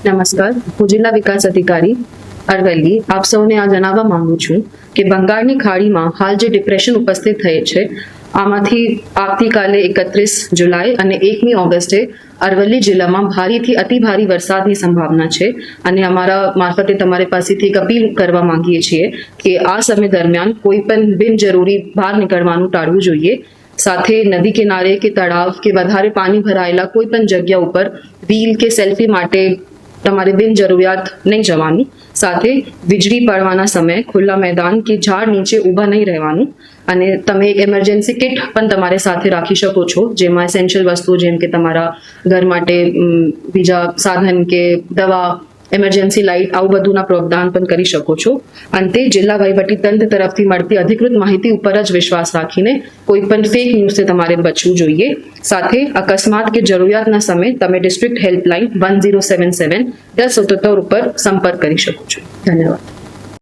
નમસ્કાર, હું જિલ્લા વિકાસ અધિકારી અરવલ્લી આપ સૌને આ જણાવવા માંગુ છું કે બંગાળની ખાડીમાં હાલ જે ડિપ્રેશન ઉપસ્થિત થઈ છે આમાંથી આવતીકાલે 31 જુલાઈ અને 1મી ઓગસ્ટે અરવલ્લી જિલ્લામાં ભારેથી અતિ ભારે વરસાદની સંભાવના છે અને અમારા મારફતે તમારી પાસેથી એક અપીલ કરવા માંગીએ છીએ કે આ સમય દરમિયાન કોઈ પણ બિનજરૂરી બહાર નીકળવાનું ટાળવું જોઈએ। સાથે નદી કિનારે કે તળાવ કે વધારે પાણી ભરાયેલા કોઈ પણ જગ્યા ઉપર રીલ કે સેલ્ફી માટે તમારે બિનજરૂરિયાત નહીં જવાનું। સાથે વીજળી પડવાના સમયે ખુલ્લા મેદાન કે ઝાડ નીચે ઊભા નહીં રહેવાનું અને તમે એક એમરજન્સી કિટ પણ તમારે સાથે રાખી શકો છો જેમાં એસેન્શિયલ વસ્તુઓ જેમ કે તમારા ઘર માટે બીજા સાધન કે દવા એમરજન્સી લાઇટ આવું બધુંના પ્રાવધાન પણ કરી શકો છો। અંતે જિલ્લા વહીવટી તંત્ર તરફથી મળતી અધિકૃત માહિતી ઉપર જ વિશ્વાસ રાખીને કોઈ પણ ફેક ન્યૂઝથી તમારે બચવું જોઈએ। સાથે અકસ્માત કે જરૂરિયાતના સમયે તમે ડિસ્ટ્રિક્ટ હેલ્પલાઇન 1077 1077 ઉપર સંપર્ક કરી શકો છો। ધન્યવાદ।